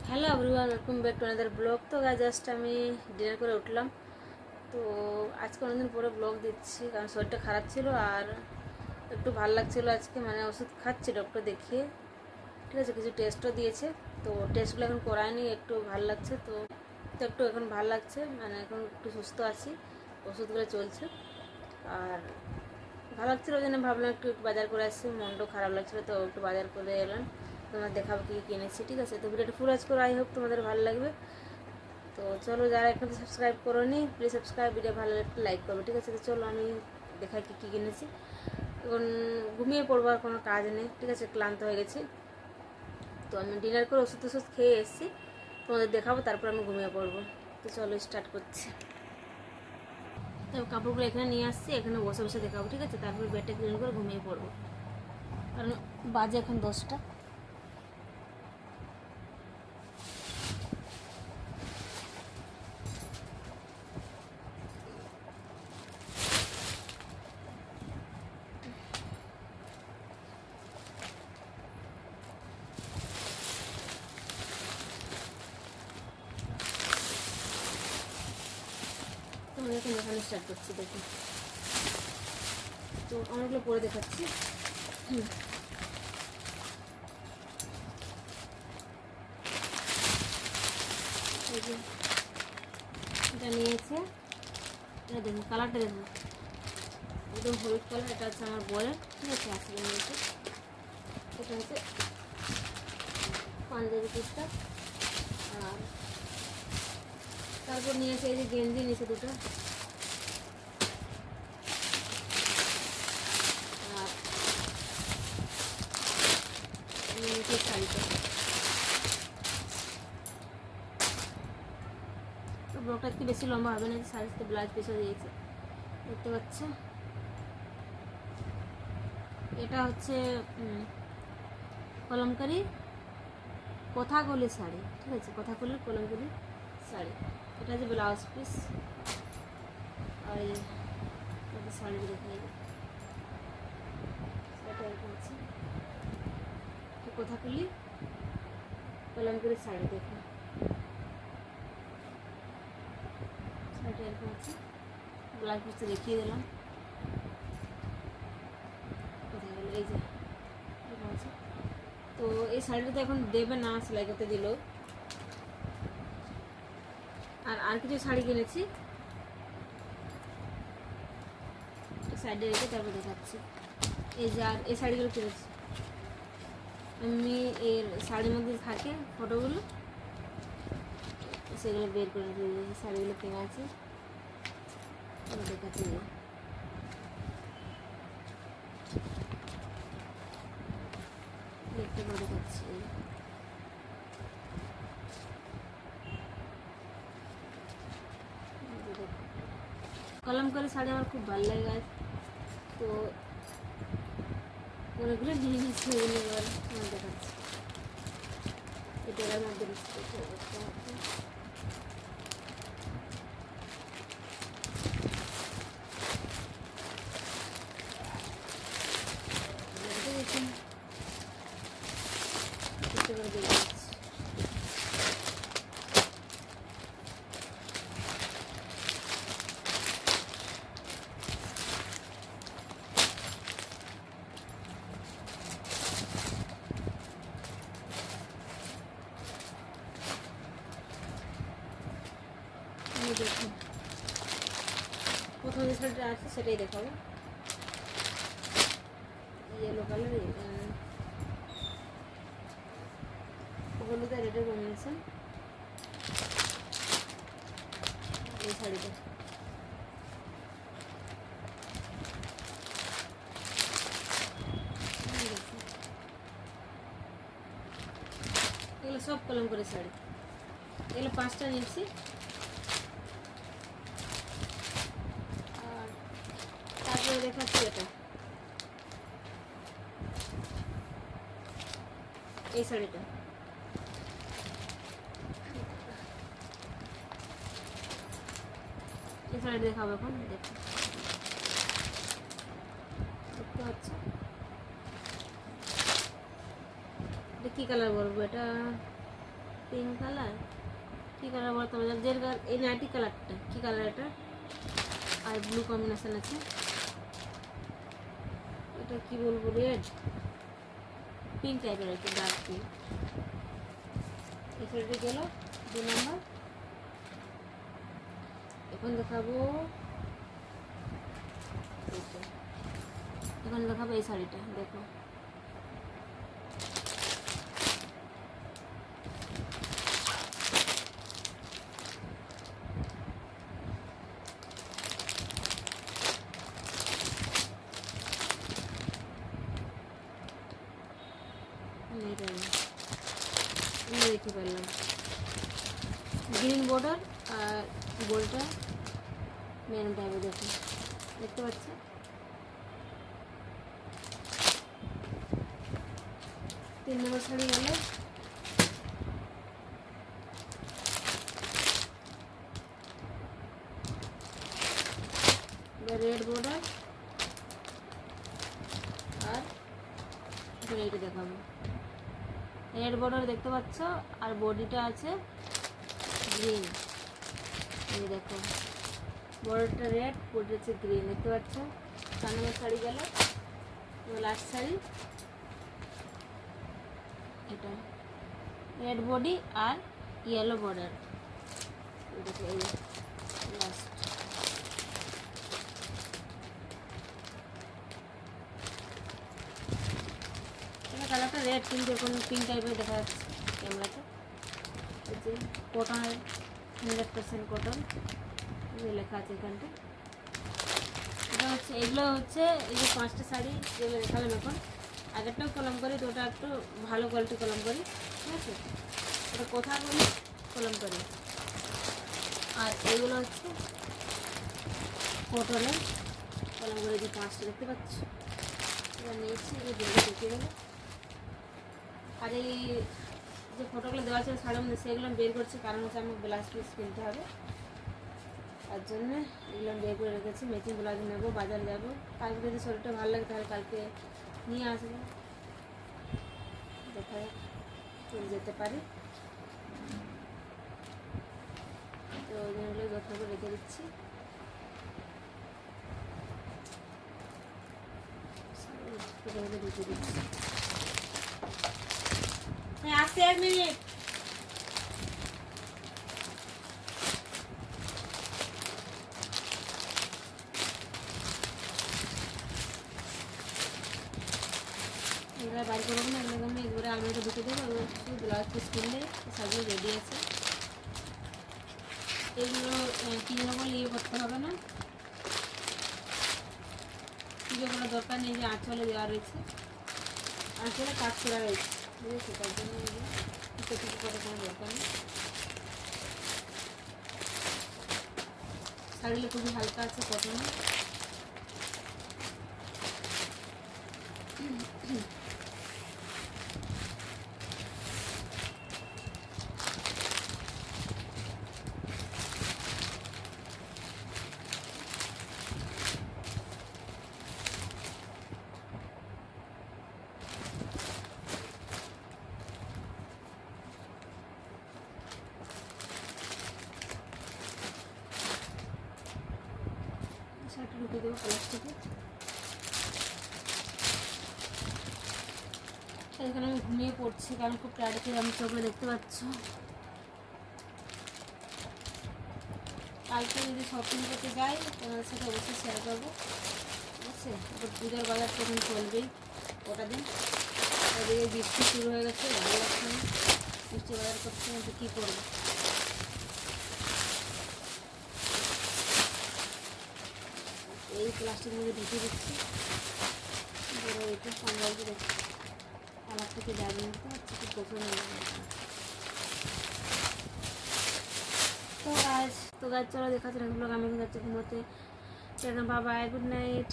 Hello everyone, welcome back to another blog. তো just আমি dinner করে উঠলাম। তো আজকে অনেকদিন পরে ব্লগ দিচ্ছি, কারণ শরীরটা খারাপ ছিল আর একটু ভাল লাগছিলো আজকে। মানে ওষুধ খাচ্ছি ডক্টর দেখিয়ে, ঠিক আছে। কিছু টেস্টও দিয়েছে, তো টেস্টগুলো এখন করায়নি। একটু ভাল লাগছে, তো একটু এখন ভাল লাগছে, মানে এখন একটু সুস্থ আছি, ওষুধগুলো চলছে। আর ভালো লাগছিলো, ওই জন্য ভাবলাম একটু বাজার করে আসছি। মনটাও খারাপ লাগছিলো, তো একটু বাজার করে এলাম। তোমার দেখাবো কী কিনেছি, ঠিক আছে। তো ভিডিওটা ফুল ওয়াচ করো, আই হোপ তোমাদের ভালো লাগবে। তো চলো, যারা এখন সাবস্ক্রাইব করো নি প্লিজ সাবস্ক্রাইব, ভিডিও ভালো লাগলে একটু লাইক করবে, ঠিক আছে। তো চলো আমি দেখাই কী কী কিনেছি। এখন ঘুমিয়ে পড়বো, আর কোনো কাজ নেই, ঠিক আছে, ক্লান্ত হয়ে গেছি। তো আমি ডিনার করে ওষুধ টষুধ খেয়ে এসেছি, তোমাদের দেখাবো, তারপর আমি ঘুমিয়ে পড়বো। তো চলো স্টার্ট করছি। তো কাপড়গুলো এখানে নিয়ে আসছি, এখানে বসে বসে দেখাবো, ঠিক আছে। তারপর বেডটা ক্লিন করে ঘুমিয়ে পড়বো, কারণ বাজে এখন 10টা। তো আমি এখন দেখানো স্টার্ট করছি, দেখুন। তো অনেকগুলো পরে দেখাচ্ছি। এই যে এটা নিয়েছে, এটা দেখুন, কালারটা দেখুন, একদম হলুদ কালার। এটা হচ্ছে আমার বয়ের, ঠিক আছে, আসলে নিয়েছে। এটা হচ্ছে পাঞ্জাবি পিসটা। আর তারপর নিয়েছে এই যে গেঞ্জি নিয়েছে দুটো। আর নিয়েছে শাড়িটা। তো ব্লগটা একটু বেশি লম্বা হবে না, সাইজটা ব্লাউজ পিসও দিয়েছে, দেখতে পাচ্ছ। এটা হচ্ছে কলমকারি কথাকলি শাড়ি, ঠিক আছে, কথাকলির কলমকারি শাড়ি। এটা হচ্ছে ব্লাউজ পিস। আর এই শাড়ি দেখাই, শাড়িটা এরকম আছে, কথাকলি কলমকারি শাড়ি। দেখুন শাড়িটা এরকম আছে, ব্লাউজ পিসটা দেখিয়ে দিলাম। কোথায় গেল, এই যে এরকম আছে। তো এই শাড়িটা তো এখন দেবে না, সেলাই করতে দিল। আর কিছু শাড়ি কিনেছি, সাইডে রেখে তারপর দেখাচ্ছি। এই যে আর এই শাড়িগুলো কিনেছি আমি, এর শাড়ির মধ্যে থাকে ফটোগুলো, সেগুলো বের করে শাড়িগুলো কেনা আছে, দেখাচ্ছি। দেখতে করে দেখাচ্ছি। কলমকারি শাড়ি আমার খুব ভালো লাগে, তো অনেকগুলো নিয়ে নিচ্ছি, ওগুলো এবার আমার দেখাচ্ছি। এটার মধ্যে দেখুন, প্রথম যে শাড়িটা আছে সেটাই দেখাবো। ইয়েলো কালার, হলুদ আর রেডের কম্বিনেশন, এই শাড়িটা। এগুলো সব কলমকারি শাড়ি, এগুলো 5টা নিয়েছি। আর তারপরে দেখাচ্ছি এটা, এই শাড়িটা। এই শাড়িটা দেখাবো এখন, দেখো দেখতে পাচ্ছ। এটা কী কালার বলবো, এটা পিঙ্ক কালার, কী কালার বলতো আমাদের যে এই নাইটি কালারটা, কী কালার এটা, আর ব্লু কম্বিনেশন আছে, এটা কি বলবো, রেড পিঙ্ক টাইপের আর কি, ডার্ক পিঙ্ক। এই শাড়িটা গেল 2 নম্বর। এখন দেখাবো এই শাড়িটা, দেখো দেখতে পারলাম গ্রিন বর্ডার আর গোলটা মেরুন টাইপের, দেখো দেখতে পাচ্ছ। 3 নম্বর শাড়ি গেল রেড বর্ডার আর এইটা দেখাবো, রেড বর্ডার দেখতে পাচ্ছ আর বডিটা আছে গ্রিন, এই দেখো বর্ডারটা রেড, বডিটা হচ্ছে গ্রিন, দেখতে পাচ্ছ। 4 নম্বর শাড়ি গেল, লাস্ট শাড়ি এটা রেড বডি আর ইয়েলো বর্ডার, দেখো এই লাস্ট। এটা কালারটা রেড কিন্তু এখন পিঙ্ক টাইপের দেখা যাচ্ছে ক্যামেরাতে। এই যে কটনের 100% কটন, লেখা আছে এখানটা। এটা হচ্ছে, এগুলো হচ্ছে এই যে 5টা শাড়ি যেগুলো দেখালাম এখন, আগেরটাও কলম করি তো ওটা একটু ভালো কোয়ালিটি কলম করি, ঠিক আছে, ওটা কোথাও করি কলম করি। আর এইগুলো হচ্ছে কটনের কলম করে, যে 5টা দেখতে পাচ্ছ, এটা নিয়েছি, এই বেগে ঢুকে গেলো। আর এই যে ফটোগুলো দেওয়া ছিল শাড়ির মধ্যে সেগুলো বের করছি, কারণ হচ্ছে আমাকে ব্লাউজ পিস কিনতে হবে, তার জন্য এগুলো বের করে রেখেছি। ম্যাচিং ব্লাউজ নেবো, বাজার যাবো, কালকে যদি শরীরটা ভালো লাগে তাহলে কালকে নিয়ে আসবো, দেখা যাক যেতে পারি। তো ওই জন্য যত্ন করে রেখে দিচ্ছি। ঢুকে দিচ্ছি, হ্যাঁ আসতে 1 মিনিট। এগুলো বাইর করবো না, এগুলো আমি একবারে আলমারিতে ঢুকে দেবো, শুধু ব্লাউজ পিস কিনলে সাজিয়ে রেডি আছে। এগুলো কিনবো বলে ইয়ে করতে হবে না, পুজোগুলো দরকার নেই, যে আঁচলে দেওয়া রয়েছে, আঁচলে কাজ করা রয়েছে, বুঝেছি, তার জন্য কিছু করে কোনো দরকার নেই। শাড়িগুলো খুবই হালকা আছে কটনে। শাড়িটা ঢুকে দেবো প্লাস্টিকে। এখানে আমি ঘুমিয়ে পড়ছি, কারণ খুব টায়ার্ড, আমি চোখে দেখতে পাচ্ছ। কালকে যদি শপিং করতে যাই তোমাদের সাথে অবশ্যই শেয়ার করবো, ঠিক আছে। তো পুজোর বাজার তখন চলবেই ওটা দিন, ওদিকে বৃষ্টি শুরু হয়ে গেছে, ভালো লাগছে না বৃষ্টি বাজার করতে, কিন্তু কী করবো। এই প্লাস্টিক মধ্যে ঢুকে দিচ্ছি, বড় এটা সামলাইতে দেখছি, আমার থেকে দাবি নিতে হচ্ছে, খুব প্রচুর হয়ে যাবে। তো গাছ চলো দেখাচ্ছি, আমি যাচ্ছি ঘুমোতে। বাবাই, গুড নাইট।